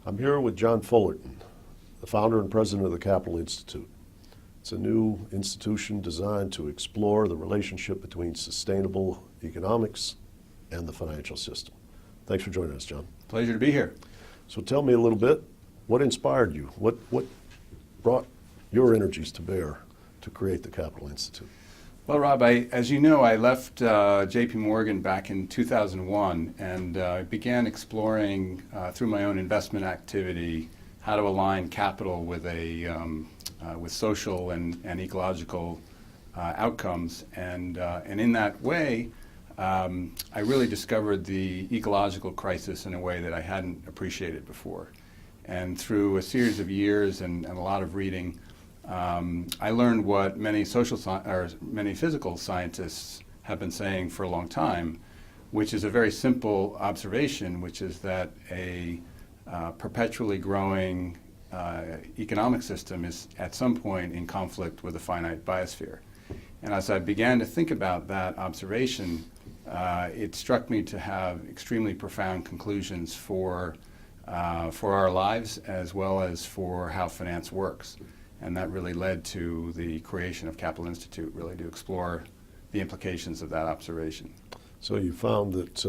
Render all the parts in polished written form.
I'm here with John Fullerton, the founder and president of the Capital Institute. It's a new institution designed to explore the relationship between sustainable economics and the financial system. Thanks for joining us, John. Pleasure to be here. So tell me a little bit, what inspired you? What brought your energies to bear to create the Capital Institute? Well, Rob, as you know, I left JP Morgan back in 2001 and began exploring through my own investment activity how to align capital with with social and ecological outcomes. And in that way, I really discovered the ecological crisis in a way that I hadn't appreciated before. And through a series of years and a lot of reading, I learned what many physical scientists have been saying for a long time, which is a very simple observation, which is that a perpetually growing economic system is at some point in conflict with a finite biosphere. And as I began to think about that observation, it struck me to have extremely profound conclusions for our lives as well as for how finance works. And that really led to the creation of Capital Institute, really to explore the implications of that observation. So you found that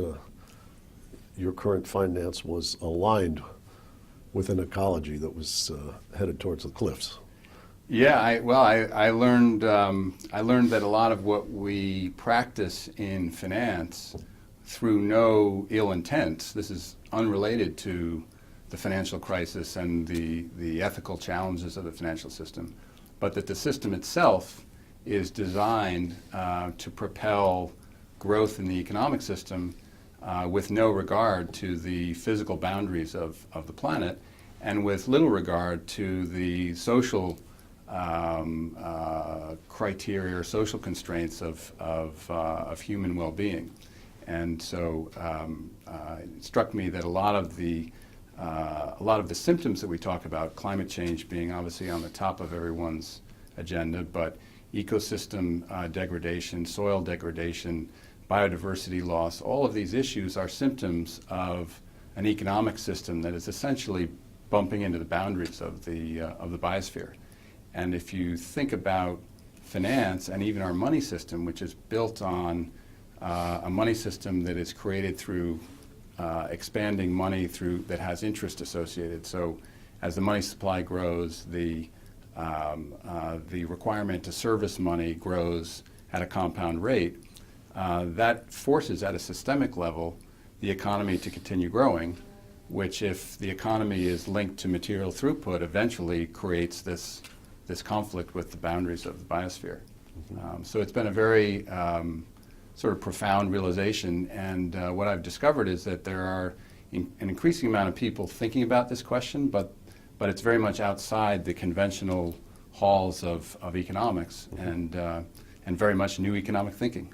your current finance was aligned with an ecology that was headed towards the cliffs. Yeah, I learned that a lot of what we practice in finance, through no ill intent, this is unrelated to the financial crisis and the ethical challenges of the financial system, but that the system itself is designed to propel growth in the economic system with no regard to the physical boundaries of the planet and with little regard to the social criteria or social constraints of human well-being. And so it struck me that a lot of the symptoms that we talk about, climate change being obviously on the top of everyone's agenda, but ecosystem degradation, soil degradation, biodiversity loss, all of these issues are symptoms of an economic system that is essentially bumping into the boundaries of the biosphere. And if you think about finance and even our money system, which is built on a money system that is created through expanding money that has interest associated. So as the money supply grows, the requirement to service money grows at a compound rate. That forces at a systemic level the economy to continue growing, which if the economy is linked to material throughput, eventually creates this conflict with the boundaries of the biosphere. Mm-hmm. So it's been a very sort of profound realization, and what I've discovered is that there are an increasing amount of people thinking about this question, but it's very much outside the conventional halls of economics. Mm-hmm. and very much new economic thinking.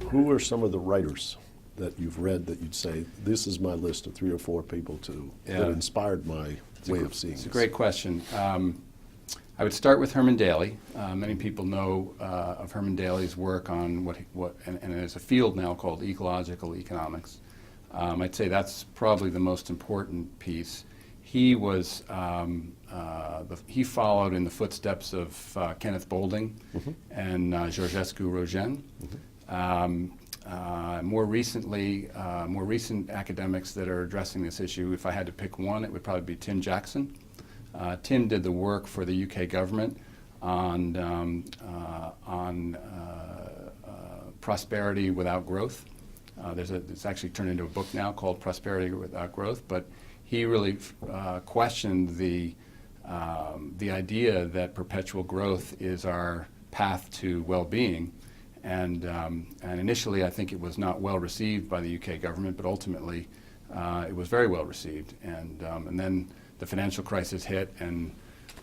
Who are some of the writers that you've read that you'd say, this is my list of 3 or 4 people that inspired my way of seeing this? It's a great question. I would start with Herman Daly. Many people know of Herman Daly's work on and there's a field now called ecological economics. I'd say that's probably the most important piece. He was he followed in the footsteps of Kenneth Boulding mm-hmm. and Georgescu-Roegen. Mm-hmm. More recent academics that are addressing this issue, if I had to pick one, it would probably be Tim Jackson. Tim did the work for the UK government on prosperity without growth. It's actually turned into a book now called Prosperity Without Growth, but he really questioned the idea that perpetual growth is our path to well-being. And initially, I think it was not well received by the UK government, but ultimately, it was very well received. And then the financial crisis hit, and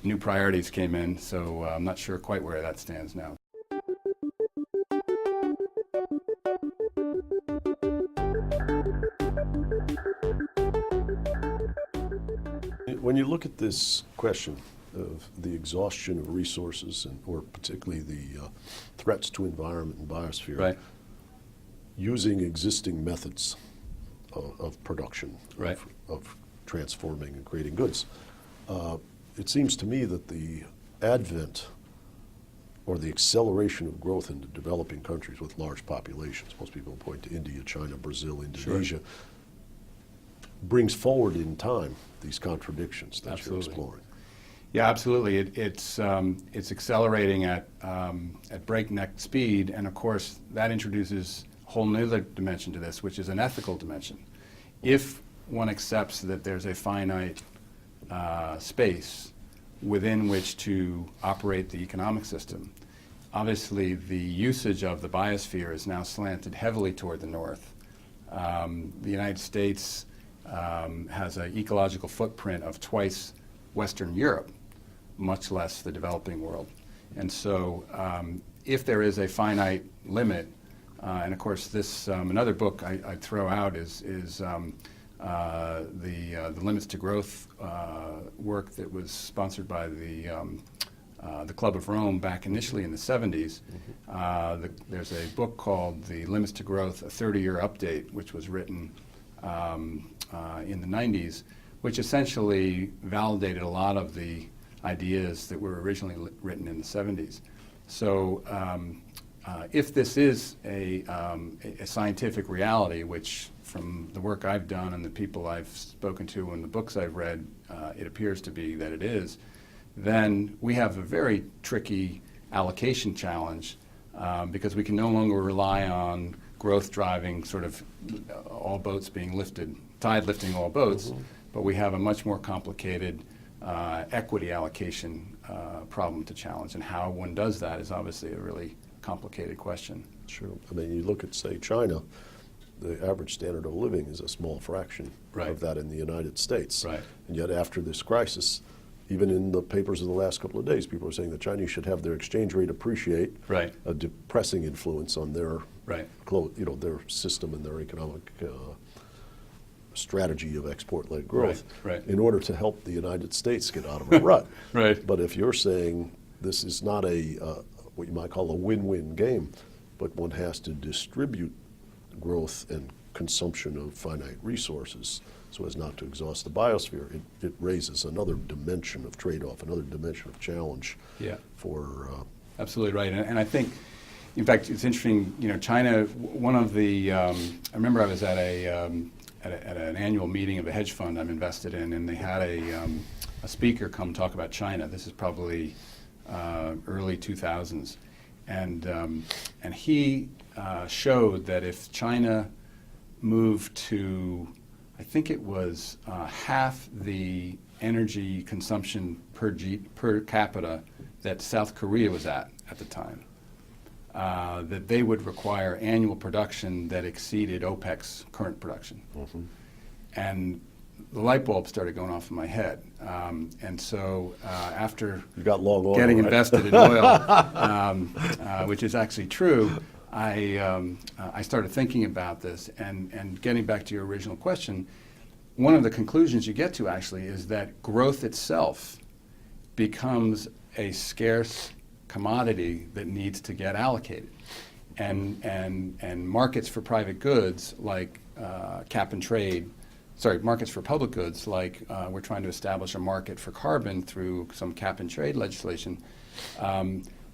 new priorities came in. So I'm not sure quite where that stands now. When you look at this question, of the exhaustion of resources, or particularly the threats to environment and biosphere, Right. using existing methods of production, Right. of transforming and creating goods. It seems to me that the advent or the acceleration of growth in the developing countries with large populations, most people point to India, China, Brazil, Indonesia, brings forward in time these contradictions that you're exploring. Yeah, absolutely. It's accelerating at breakneck speed, and of course that introduces a whole nother dimension to this, which is an ethical dimension. If one accepts that there's a finite space within which to operate the economic system, obviously the usage of the biosphere is now slanted heavily toward the north. The United States has an ecological footprint of twice Western Europe, much less the developing world. And so if there is a finite limit, and of course this, another book I'd throw out is the Limits to Growth work that was sponsored by the Club of Rome back initially in the 70s. There's a book called The Limits to Growth, a 30-year update, which was written in the 90s, which essentially validated a lot of the ideas that were originally written in the 70s. So if this is a scientific reality, which from the work I've done and the people I've spoken to and the books I've read, it appears to be that it is, then we have a very tricky allocation challenge because we can no longer rely on growth driving sort of all boats being lifted, tide lifting all boats, but we have a much more complicated equity allocation problem to challenge, and how one does that is obviously a really complicated question. Sure. I mean, you look at, say, China, the average standard of living is a small fraction of that in the United States. Right. And yet after this crisis, even in the papers of the last couple of days, people are saying the Chinese should have their exchange rate appreciate, a depressing influence on their, their system and their economic strategy of export-led growth in order to help the United States get out of a rut. But if you're saying this is not a what you might call a win-win game, but one has to distribute growth and consumption of finite resources so as not to exhaust the biosphere, it raises another dimension of trade-off, another dimension of challenge for... Absolutely right. And I think, in fact, it's interesting, you know, China, one of the, I remember I was at an annual meeting of a hedge fund I'm invested in, and they had a speaker come talk about China. This is probably early 2000s. And he showed that if China moved to, I think it was half the energy consumption per capita that South Korea was at the time, that they would require annual production that exceeded OPEC's current production. And the light bulb started going off in my head. And so after getting invested in oil, which is actually true, I started thinking about this, and getting back to your original question, one of the conclusions you get to actually is that growth itself becomes a scarce commodity that needs to get allocated. And markets for private goods like markets for public goods like we're trying to establish a market for carbon through some cap and trade legislation.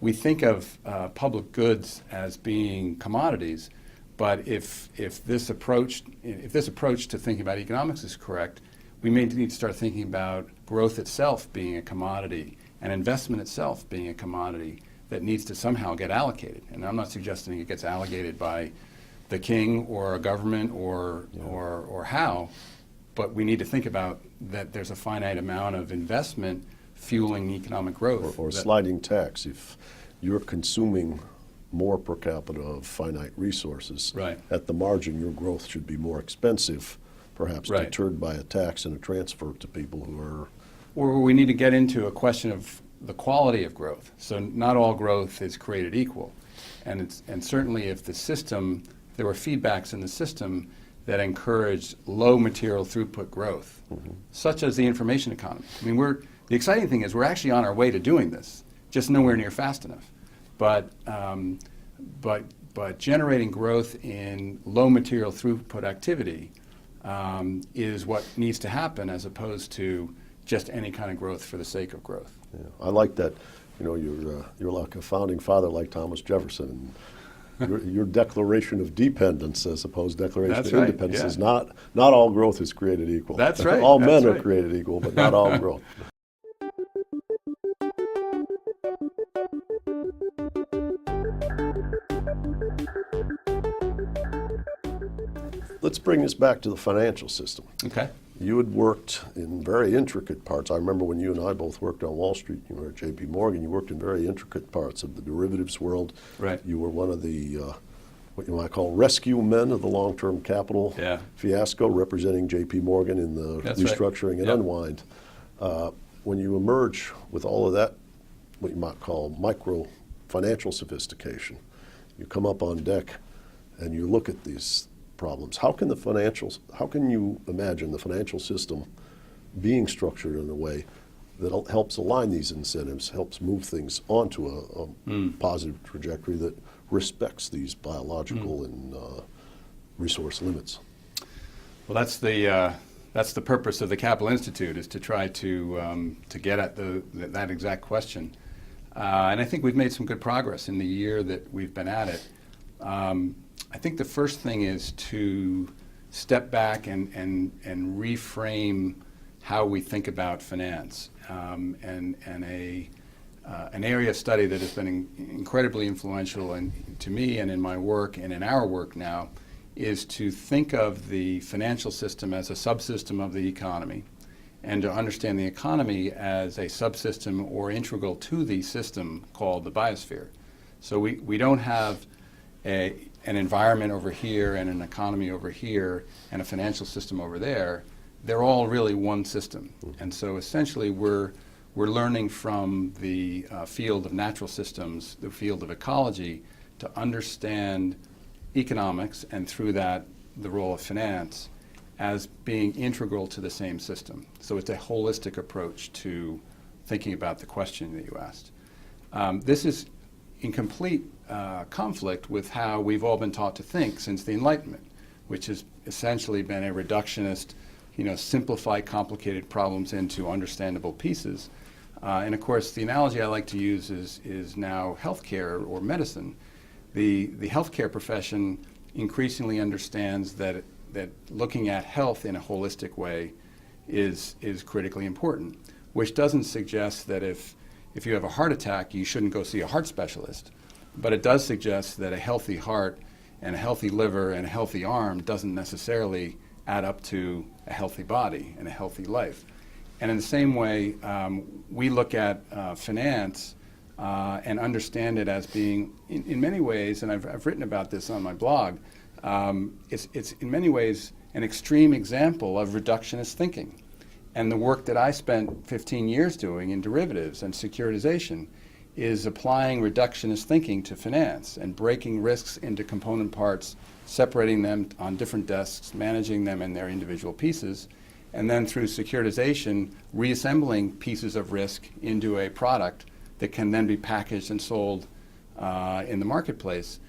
We think of public goods as being commodities, but if this approach to thinking about economics is correct, we may need to start thinking about growth itself being a commodity and investment itself being a commodity that needs to somehow get allocated. And I'm not suggesting it gets allocated by the king or a government or how, but we need to think about that there's a finite amount of investment fueling economic growth. Or sliding tax. If you're consuming more per capita of finite resources, at the margin your growth should be more expensive, perhaps deterred by a tax and a transfer to people who are... Or we need to get into a question of the quality of growth. So not all growth is created equal. And certainly if there were feedbacks in the system that encouraged low material throughput growth, such as the information economy. I mean, The exciting thing is we're actually on our way to doing this, just nowhere near fast enough. But generating growth in low material throughput activity is what needs to happen, as opposed to just any kind of growth for the sake of growth. Yeah, I like that. You know, you're like a founding father like Thomas Jefferson. And your declaration of dependence, as opposed to declaration That's of right, independence, yeah. is not all growth is created equal. That's right. All that's men right. are created equal, but not all growth. Let's bring this back to the financial system. Okay. You had worked in very intricate parts. I remember when you and I both worked on Wall Street, you were at J.P. Morgan, you worked in very intricate parts of the derivatives world. Right. You were one of the, what you might call rescue men of the long-term capital fiasco, representing J.P. Morgan in the That's restructuring and Yep. unwind. When you emerge with all of that, what you might call micro financial sophistication, you come up on deck and you look at these problems. How can you imagine the financial system being structured in a way that helps align these incentives, helps move things onto a positive trajectory that respects these biological and resource limits? Well, that's the purpose of the Capital Institute, is to try to get at that exact question. And I think we've made some good progress in the year that we've been at it. I think the first thing is to step back and reframe how we think about finance. And an area of study that has been incredibly influential to me and in my work and in our work now is to think of the financial system as a subsystem of the economy, and to understand the economy as a subsystem or integral to the system called the biosphere. So we don't have an environment over here and an economy over here and a financial system over there. They're all really one system. And so essentially we're learning from the field of natural systems, the field of ecology, to understand economics, and through that the role of finance, as being integral to the same system. So it's a holistic approach to thinking about the question that you asked. This is in complete conflict with how we've all been taught to think since the Enlightenment, which has essentially been a reductionist, simplify complicated problems into understandable pieces. And of course, the analogy I like to use is now healthcare or medicine. The healthcare profession increasingly understands that looking at health in a holistic way is critically important, which doesn't suggest that if you have a heart attack, you shouldn't go see a heart specialist. But it does suggest that a healthy heart and a healthy liver and a healthy arm doesn't necessarily add up to a healthy body and a healthy life. And in the same way, we look at finance and understand it as being, in many ways, and I've written about this on my blog, it's in many ways an extreme example of reductionist thinking. And the work that I spent 15 years doing in derivatives and securitization is applying reductionist thinking to finance and breaking risks into component parts, separating them on different desks, managing them in their individual pieces, and then through securitization, reassembling pieces of risk into a product that can then be packaged and sold in the marketplace,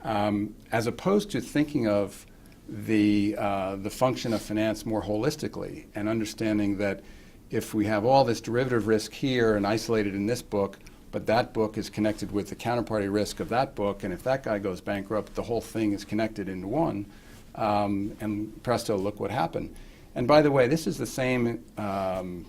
as opposed to thinking of the function of finance more holistically, and understanding that if we have all this derivative risk here and isolated in this book, but that book is connected with the counterparty risk of that book, and if that guy goes bankrupt, the whole thing is connected into one, and presto, look what happened. And by the way, this is the same thing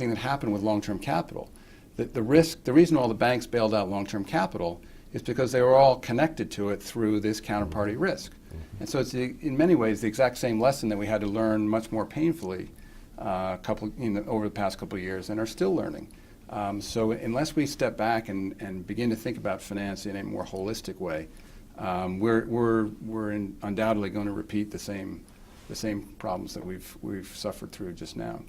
that happened with long-term capital. The reason all the banks bailed out long-term capital is because they were all connected to it through this counterparty risk. And so it's in many ways the exact same lesson that we had to learn much more painfully over the past couple of years, and are still learning. So unless we step back and begin to think about finance in a more holistic way, we're undoubtedly going to repeat the same problems that we've suffered through just now.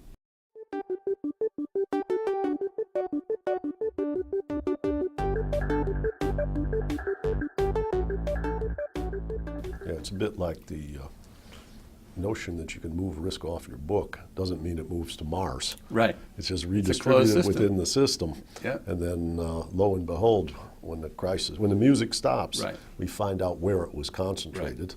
Yeah, it's a bit like the notion that you can move risk off your book doesn't mean it moves to Mars. Right. It's just closed redistributed system. within the system. Yeah. And then lo and behold, when the music stops, Right. we find out where it was concentrated.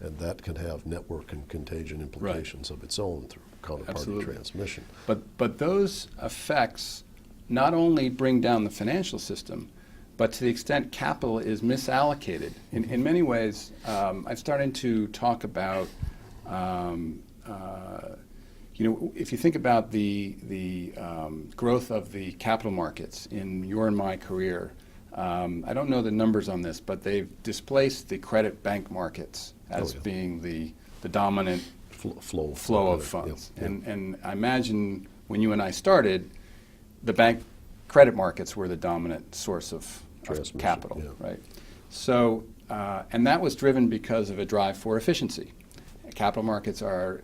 And that can have network and contagion implications of its own through counterparty Absolutely. transmission. But those effects not only bring down the financial system, but to the extent capital is misallocated. In many ways, I'm starting to talk about, if you think about the growth of the capital markets in your and my career, I don't know the numbers on this, but they've displaced the credit bank markets as being the dominant flow of funds. Yeah. And I imagine when you and I started, the bank credit markets were the dominant source of capital, yeah. right? So, and that was driven because of a drive for efficiency. Capital markets are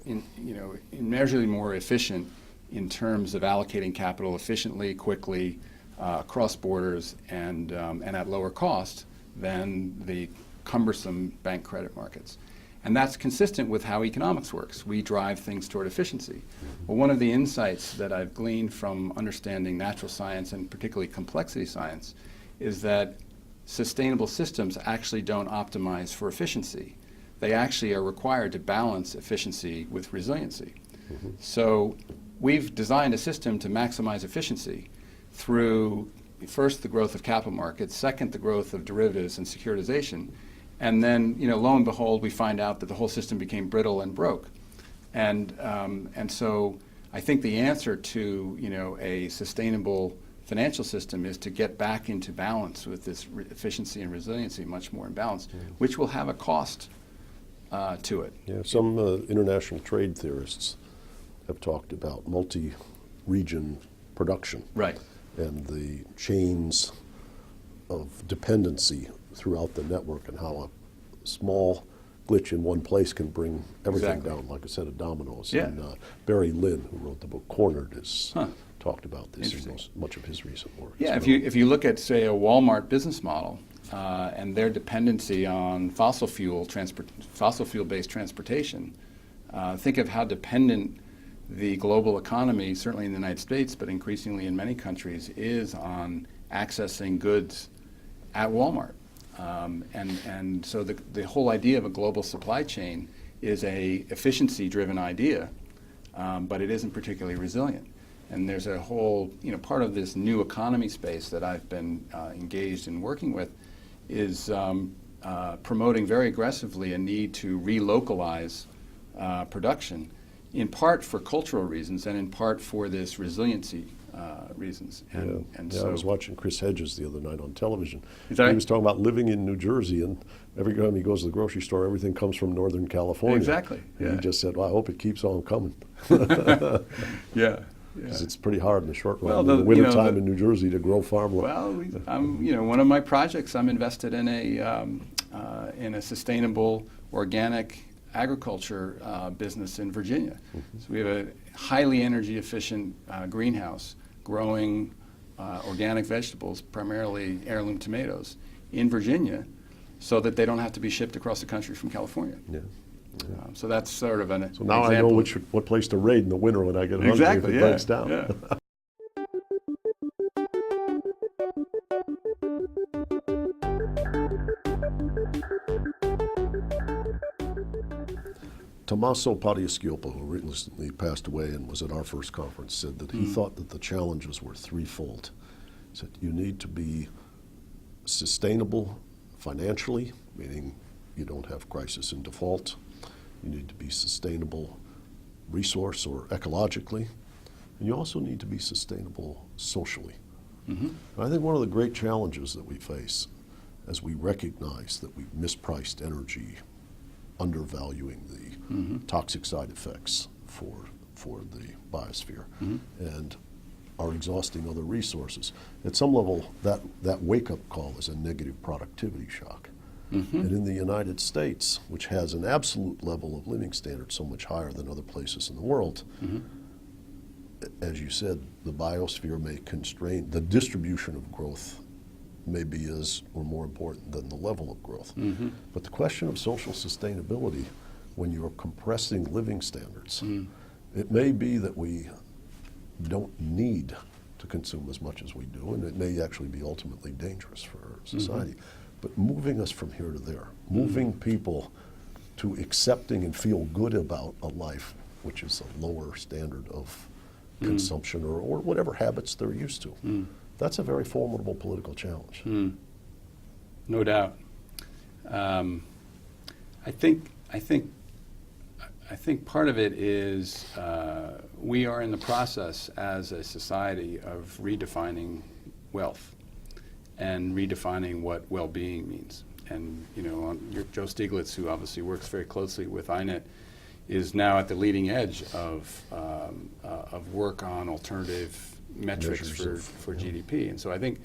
immeasurably more efficient in terms of allocating capital efficiently, quickly, across borders, and at lower cost than the cumbersome bank credit markets. And that's consistent with how economics works. We drive things toward efficiency. Well, one of the insights that I've gleaned from understanding natural science and particularly complexity science is that sustainable systems actually don't optimize for efficiency. They actually are required to balance efficiency with resiliency. Mm-hmm. So we've designed a system to maximize efficiency through, first, the growth of capital markets, second, the growth of derivatives and securitization, and then, lo and behold, we find out that the whole system became brittle and broke. And so I think the answer to, a sustainable financial system is to get back into balance with this efficiency and resiliency, much more in balance, which will have a cost to it. Yeah, some international trade theorists have talked about multi-region production. Right. And the chains of dependency throughout the network and how a small glitch in one place can bring everything down, like a set of dominoes. Yeah. And Barry Lynn, who wrote the book Cornered, has talked about this in much of his recent work. Yeah, if you look at, say, a Walmart business model and their dependency on fossil fuel-based transportation, think of how dependent the global economy, certainly in the United States, but increasingly in many countries, is on accessing goods at Walmart. And so the whole idea of a global supply chain is a efficiency-driven idea, but it isn't particularly resilient. And there's a whole, part of this new economy space that I've been engaged in working with is promoting very aggressively a need to relocalize production, in part for cultural reasons and in part for this resiliency reasons. So I was watching Chris Hedges the other night on television. Is that he right? was talking about living in New Jersey, and every time he goes to the grocery store, everything comes from Northern California. Exactly. And he just said, well, I hope it keeps on coming. Yeah. Because it's pretty hard in the short run, Well, in the wintertime in New Jersey, to grow farmland. Well, one of my projects, I'm invested in a sustainable organic agriculture business in Virginia. Mm-hmm. So we have a highly energy efficient greenhouse growing organic vegetables, primarily heirloom tomatoes, in Virginia, so that they don't have to be shipped across the country from California. Yeah. So that's sort of an So now example. I know what place to raid in the winter when I get hungry if it breaks down. Yeah. Tommaso Pagliascioppo, who recently passed away and was at our first conference, said that he thought that the challenges were threefold. He said you need to be sustainable financially, meaning you don't have crisis and default. You need to be sustainable resource or ecologically, and you also need to be sustainable socially. Mm-hmm. And I think one of the great challenges that we face as we recognize that we've mispriced energy, undervaluing the toxic side effects for the biosphere, and are exhausting other resources. At some level, that wake-up call is a negative productivity shock. Mm-hmm. And in the United States, which has an absolute level of living standards so much higher than other places in the world, as you said, the biosphere may constrain, the distribution of growth may be as or more important than the level of growth. Mm-hmm. But the question of social sustainability when you're compressing living standards, it may be that we don't need to consume as much as we do, and it may actually be ultimately dangerous for society. But moving us from here to there, moving people to accepting and feel good about a life which is a lower standard of consumption or whatever habits they're used to. That's a very formidable political challenge. No doubt. I think part of it is we are in the process as a society of redefining wealth and redefining what well-being means. And Joe Stiglitz, who obviously works very closely with INET, is now at the leading edge of work on alternative metrics for GDP. And so I think,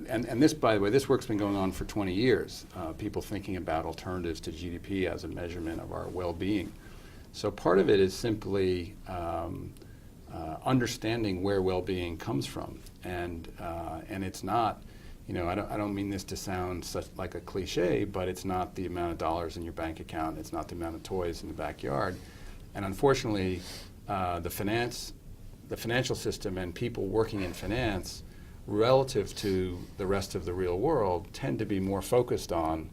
and this, by the way, this work's been going on for 20 years. People thinking about alternatives to GDP as a measurement of our well-being. So part of it is simply understanding where well-being comes from, and it's not. I don't mean this to sound such like a cliche, but it's not the amount of dollars in your bank account. It's not the amount of toys in the backyard. And unfortunately, the financial system and people working in finance, relative to the rest of the real world, tend to be more focused on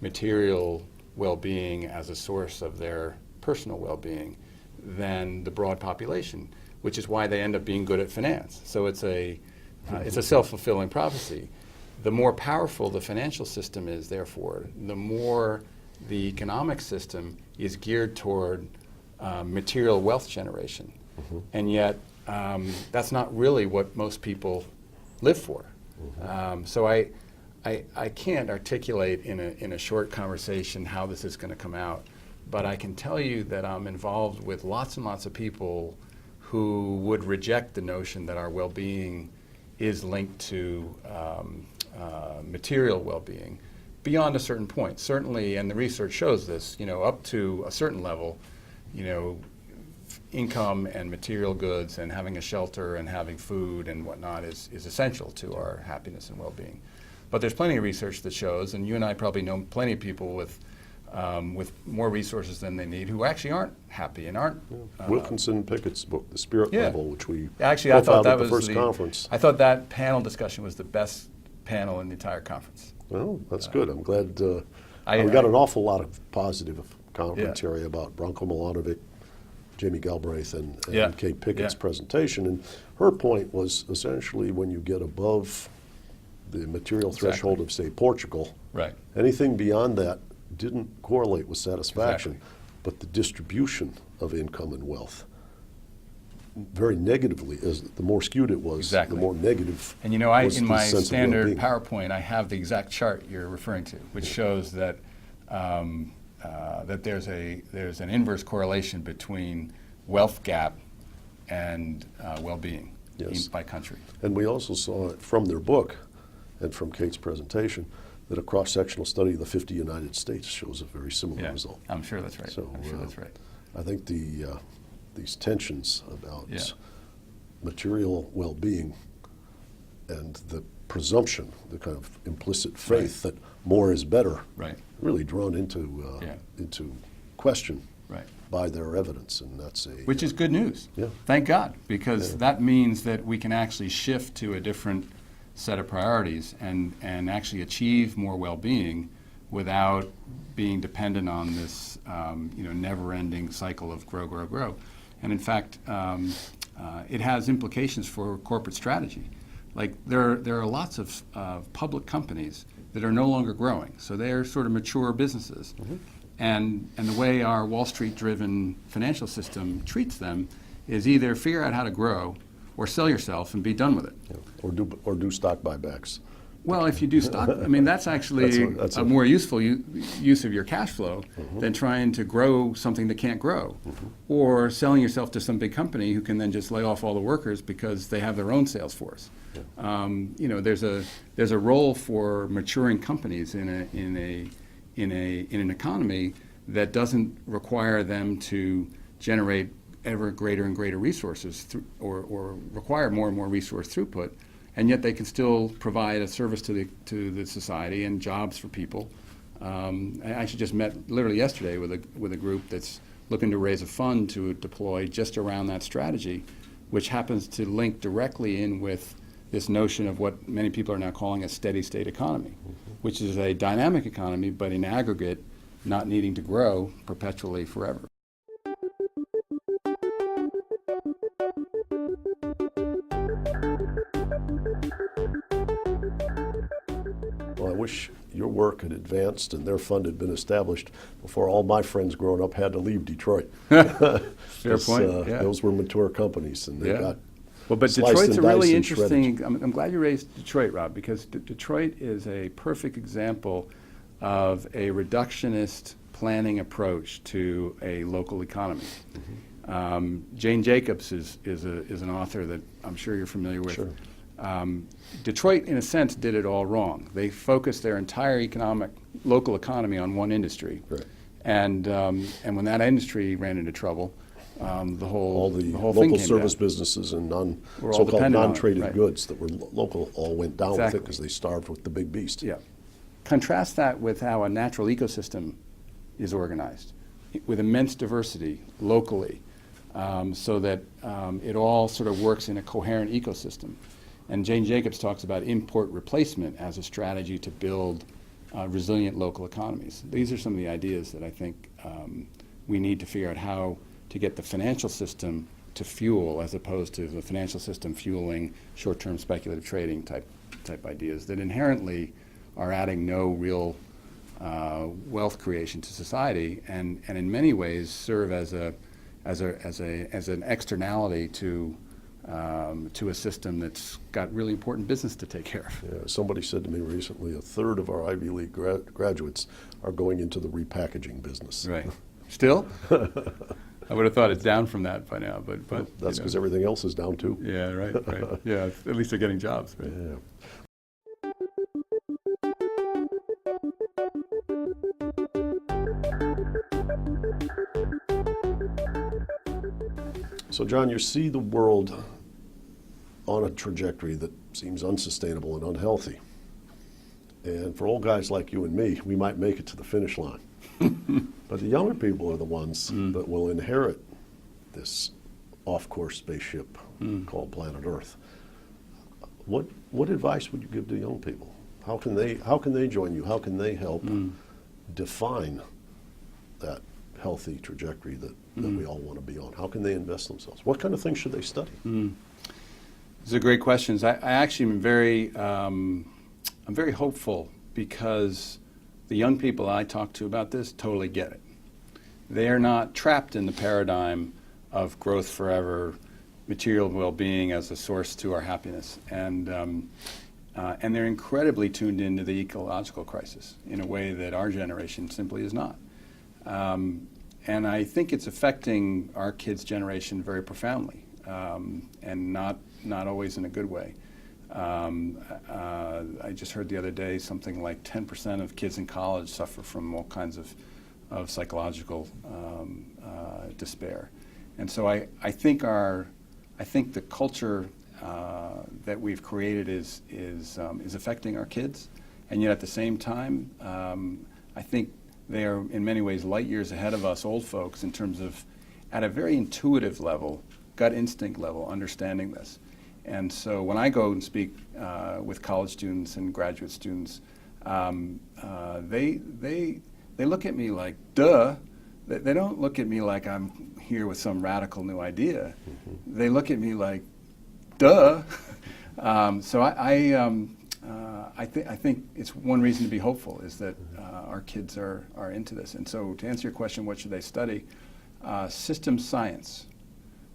material well-being as a source of their personal well-being than the broad population, which is why they end up being good at finance. So it's a self-fulfilling prophecy. The more powerful the financial system is, therefore, the more the economic system is geared toward material wealth generation. And yet, that's not really what most people live for. So I can't articulate in a short conversation how this is going to come out, but I can tell you that I'm involved with lots and lots of people who would reject the notion that our well-being is linked to material well-being beyond a certain point. Certainly, and the research shows this, up to a certain level, income and material goods and having a shelter and having food and whatnot is essential to our happiness and well-being. But there's plenty of research that shows, and you and I probably know plenty of people with more resources than they need who actually aren't happy and aren't. Wilkinson Pickett's book, The Spirit Level, which we actually I thought that at the was first conference. I thought that panel discussion was the best panel in the entire conference. Well, that's good. I'm glad we got an awful lot of positive commentary about Branko Milanovic, Jamie Galbraith, and Kate Pickett's presentation. And her point was essentially when you get above the material threshold of, say, Portugal, anything beyond that didn't correlate with satisfaction, but the distribution of income and wealth very negatively, as the more skewed it was, the more negative. And in my standard PowerPoint, I have the exact chart you're referring to, which shows that that there's an inverse correlation between wealth gap and well-being by country. And we also saw from their book and from Kate's presentation that a cross-sectional study of the 50 United States shows a very similar result. I'm sure that's right. So, I'm sure that's right. I think these tensions about material well-being and the presumption, the kind of implicit faith that more is better, really drawn into question by their evidence, and that's which is good news. Thank God, because that means that we can actually shift to a different set of priorities and actually achieve more well-being without being dependent on this never-ending cycle of grow, grow, grow. And in fact, it has implications for corporate strategy. Like there are lots of public companies that are no longer growing, so they're sort of mature businesses. And the way our Wall Street-driven financial system treats them is either figure out how to grow or sell yourself and be done with it. Or do stock buybacks. Well, if you do stock, I mean, that's actually that's a more useful use of your cash flow than trying to grow something that can't grow, or selling yourself to some big company who can then just lay off all the workers because they have their own sales force. There's a role for maturing companies in an economy that doesn't require them to generate ever greater and greater resources or require more and more resource throughput, and yet they can still provide a service to the society and jobs for people I actually just met literally yesterday with a group that's looking to raise a fund to deploy just around that strategy, which happens to link directly in with this notion of what many people are now calling a steady state economy, which is a dynamic economy, but in aggregate, not needing to grow perpetually forever. Well, I wish your work had advanced and their fund had been established before all my friends growing up had to leave Detroit. Fair point. Yeah. Those were mature companies, and they got well, but sliced Detroit's a and really diced and interesting. shredded. I'm glad you raised Detroit, Rob, because Detroit is a perfect example of a reductionist planning approach to a local economy. Jane Jacobs is an author that I'm sure you're familiar with. Sure. Detroit, in a sense, did it all wrong. They focused their entire local economy on one industry, Right. And when that industry ran into trouble, the All whole the thing local came service down. businesses and We're all so-called dependent on it, non-traded right. goods that were local all went down with Exactly. it because they starved with the big beast. Yeah. Contrast that with how a natural ecosystem is organized, with immense diversity locally, so that it all sort of works in a coherent ecosystem. And Jane Jacobs talks about import replacement as a strategy to build resilient local economies. These are some of the ideas that I think we need to figure out how to get the financial system to fuel, as opposed to the financial system fueling short-term speculative trading type ideas that inherently are adding no real wealth creation to society, and in many ways serve as an externality to a system that's got really important business to take care of. Yeah, somebody said to me recently, a third of our Ivy League graduates are going into the repackaging business. Right. Still? I would have thought it's down from that by now, but That's because everything else is down too. Yeah, right. Yeah, at least they're getting jobs. Right? Yeah. So, John, you see the world on a trajectory that seems unsustainable and unhealthy. And for old guys like you and me, we might make it to the finish line. But the younger people are the ones that will inherit this off-course spaceship called planet Earth. What advice would you give to young people? How can they join you? How can they help define that healthy trajectory that we all want to be on? How can they invest themselves? What kind of things should they study? These are great questions. I actually am I'm very hopeful, because the young people I talk to about this totally get it. They are not trapped in the paradigm of growth forever, material well-being as a source to our happiness, and they're incredibly tuned into the ecological crisis in a way that our generation simply is not. And I think it's affecting our kids' generation very profoundly, and not always in a good way. I just heard the other day something like 10% of kids in college suffer from all kinds of psychological despair, and so I think the culture that we've created is affecting our kids, and yet at the same time, I think they are in many ways light years ahead of us old folks in terms of, at a very intuitive level, gut instinct level, understanding this. And so when I go and speak with college students and graduate students, they look at me like, duh. They don't look at me like I'm here with some radical new idea. They look at me like, duh. So I think it's one reason to be hopeful, is that our kids are into this. And so to answer your question, what should they study? System science.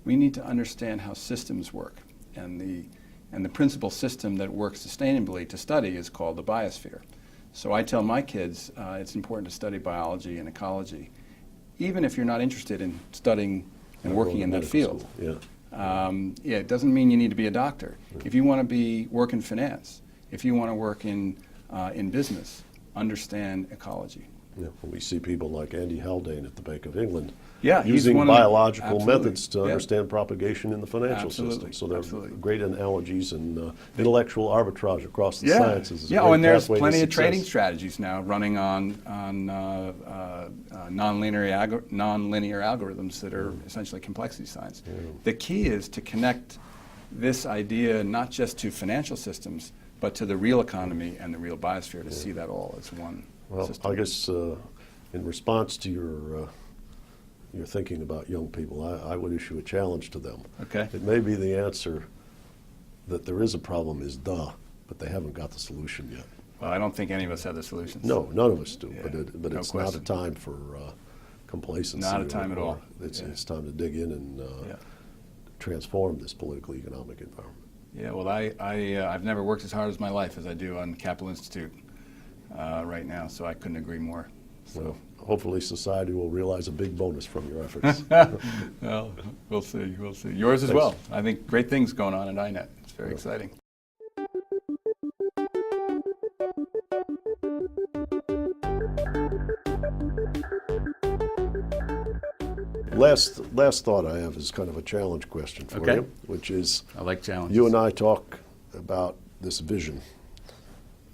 We need to understand how systems work. And the principal system that works sustainably to study is called the biosphere. So I tell my kids it's important to study biology and ecology, even if you're not interested in studying and working in that field. It doesn't mean you need to be a doctor. If you want to work in finance, if you want to work in business, understand ecology. Yeah, when we see people like Andy Haldane at the Bank of England Yeah, he's using one of the- biological absolutely. methods to Yeah. understand propagation in the financial Absolutely. system. So there are Absolutely. great analogies and intellectual arbitrage across the Yeah, sciences. is a yeah. great Oh, and there's pathway to plenty of success. trading strategies now running on nonlinear algorithms that are essentially complexity science. Yeah. The key is to connect this idea not just to financial systems, but to the real economy and the real biosphere to see that all as one Well, system. I guess in response to your thinking about young people, I would issue a challenge to them. Okay. It may be the answer that there is a problem is but they haven't got the solution yet. Well, I don't think any of us have the solutions. No, none of us do. Yeah, But no it's question. not a time for complacency. Not a time at all. It's, Yeah. it's time to dig in and Yeah. transform this political economic environment. Yeah, well, I've never worked as hard as my life as I do on Capital Institute right now, so I couldn't agree more. So, Well, hopefully society will realize a big bonus from your efforts. well, we'll see, we'll see. Yours as Thanks. well. I think great things going on at INET. It's very exciting. Last thought I have is kind of a challenge question for Okay. you, which is I like challenges. you and I talk about this vision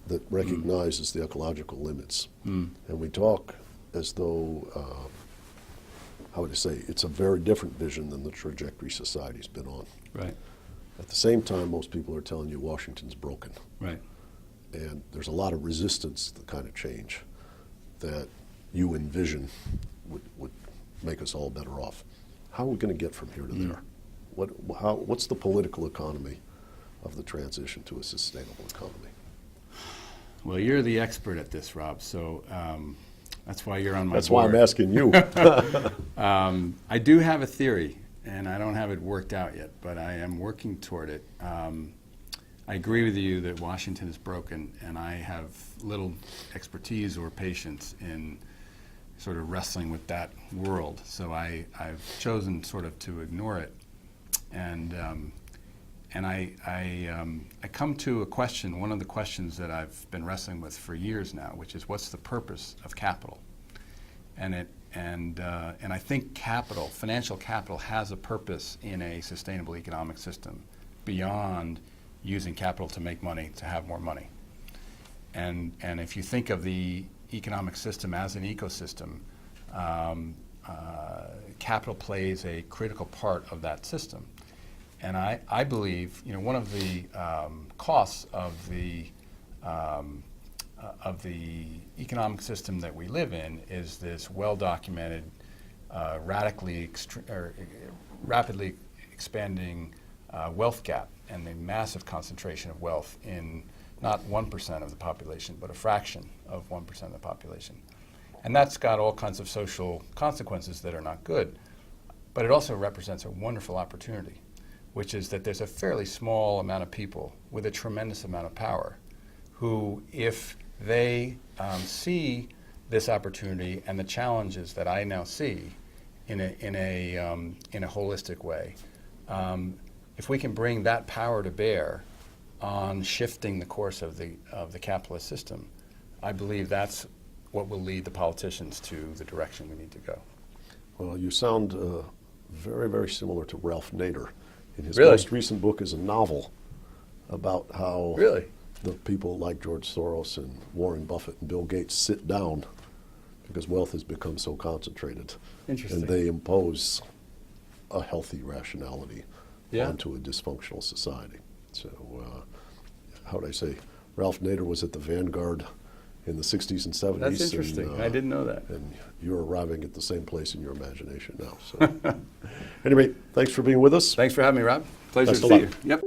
that recognizes the ecological limits. And we talk as though, how would I say, it's a very different vision than the trajectory society's been on. Right, At the same time, most people are telling you Washington's broken. right. And there's a lot of resistance to the kind of change that you envision would make us all better off. How are we going to get from here to there? What's the political economy of the transition to a sustainable economy? Well, you're the expert at this, Rob, so that's why you're on my That's why board. I'm asking you. I do have a theory, and I don't have it worked out yet, but I am working toward it. I agree with you that Washington is broken, and I have little expertise or patience in sort of wrestling with that world. So I've chosen sort of to ignore it. And I come to a question, one of the questions that I've been wrestling with for years now, which is what's the purpose of capital? And I think capital, financial capital, has a purpose in a sustainable economic system beyond using capital to make money, to have more money. And if you think of the economic system as an ecosystem, capital plays a critical part of that system. And I believe, one of the costs of the economic system that we live in is this well-documented, rapidly expanding wealth gap and the massive concentration of wealth in not 1% of the population, but a fraction of 1% of the population. And that's got all kinds of social consequences that are not good. But it also represents a wonderful opportunity, which is that there's a fairly small amount of people with a tremendous amount of power who, if they see this opportunity and the challenges that I now see in a holistic way, if we can bring that power to bear on shifting the course of the capitalist system, I believe that's what will lead the politicians to the direction we need to go. Well, you sound very, very similar to Ralph Nader. In his Really? most recent book is a novel about how Really? the people like George Soros and Warren Buffett and Bill Gates sit down because wealth has become so concentrated. Interesting. And they impose a healthy rationality Yeah. onto a dysfunctional society. So, how would I say? Ralph Nader was at the vanguard in the 60s and 70s. That's interesting. And, I didn't know that. And you're arriving at the same place in your imagination now. So, anyway, thanks for being with us. Thanks for having me, Rob. Pleasure Best to of see luck. you. Yep.